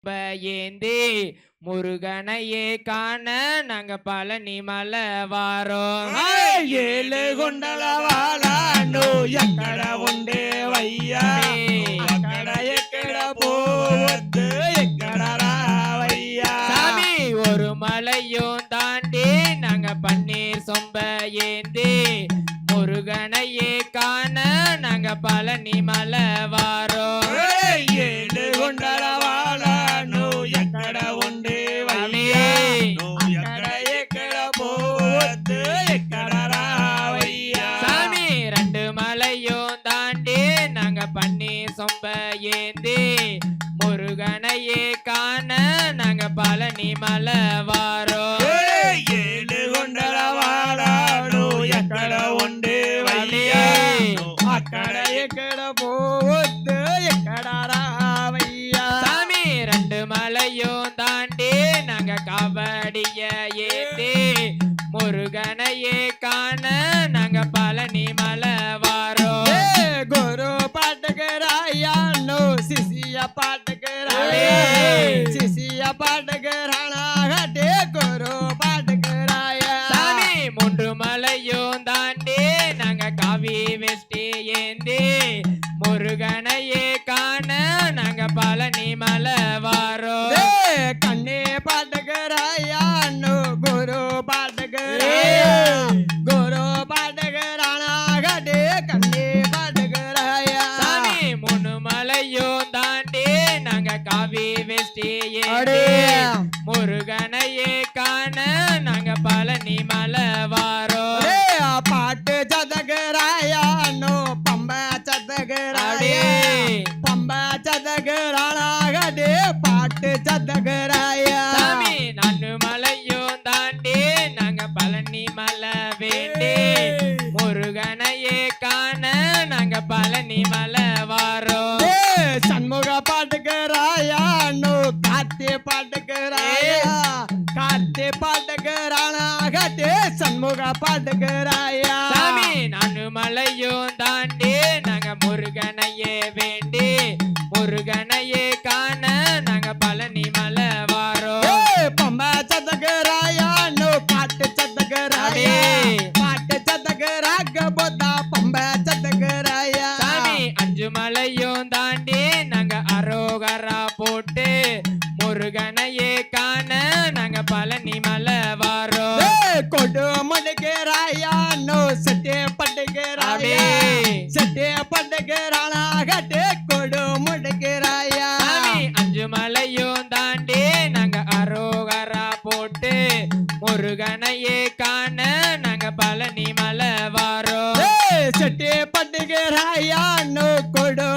ஏந்தி முருகனையே காண நாங்க பழனி மலை வாரோம். ஏழு குண்டலவாளாண்டோ எக்கட உண்டு வையா அக்கட எக்கட போவத்து எக்கடரா வையா. சாமி ஒரு மலையும் தாண்டி நாங்க பன்னீர் சொம்ப ஏந்தி முருகனையே காண நாங்க பழனி மலை வாரோம். ஏழு குண்டலவாளாண்டோ எக்கட உண்டு வையா அக்கட எக்கட போவத்து எக்கடரா வையா. சாமி ரெண்டு மலையும் தாண்டி நாங்க பன்னீர் சொம்ப ஏந்தி முருகனையே காண நாங்க பழனி மலை வாரோம். ஏழு குண்டலவாளாண்டோ எக்கட உண்டு வையா அக்கட எக்கட போவத்து எக்கடரா வையா. சாமி ரெண்டு மலையும் தாண்டி நாங்க கபடிய ஏந்தி முருகனையே காண நாங்க பழனி மலை வாரோம். குரு பாட்டுக்கிறாயா நோ சிசிய பாட்டுக்கிறாயா சிசிய பாட்டுக்கிறானாகட்டே குரு பாட்டுக்கிறாயா. சாமி மூன்று மலையும் தாண்டி நாங்க காவி வெஷ்டி ஏந்தி முருகனையே காண நாங்க பழனி மலை வாரோம். கண்ணே பாட்டுக்கிறாயா நோ குரு பாட்டுக்கிறாயா குரு பாட்டுக்கிறானாகட்டே கண்ணே பாட்டுக்கிறாயா. சாமி மூணு மலையும் தாண்டி நாங்க காவி வெஷ்டி ஏந்தி முருகனையே காண நாங்க பழனி மலை வாரோம். பாட்டு சதகராயா நோ பம்ப சதகராயா பம்ப சதகரானாகட்டே பாட்டு சதகராயா. சாமி நான்கு மலையும் தாண்டி நாங்க பழனி மலை வேண்டி முருகனையே காண நாங்க பழனி மலை வாரோம். சண்முக பாட்டுக்கிறாயா நோ காத்தி பாட்டுக்கிறாயா காத்தி பாட்டுக்கிறானாகட்டே சண்முக பாட்டுக்கிறாயா. சாமி நான்கு மலையும் தாண்டி நாங்க முருகனையே வேண்டி முருகனையே காண நாங்க பழனி மலை வாரோம். பம்ப சதகராயா நோ பாட்டு சதகராயா பாட்டு சதகராக போதா பம்ப சதகராயா. சாமி அஞ்சு மலையும் தாண்டி நாங்க அரோகரா போட்டு முருகனையே காண நாங்க பழனி மலை வாரோம். கொடு முடுக்கிறாயா நோ செட்டே பட்டுக்கிறாயா செட்டே பட்டுக்கிறானாகட்டே கொடு முடுக்கிறாயா. சாமி அஞ்சு மலையும் தாண்டி நாங்க அரோகரா போட்டு முருகனையே காண நாங்க பழனி மலை வாரோம். செட்டே பட்டுக்கிறாயா நோ கொடு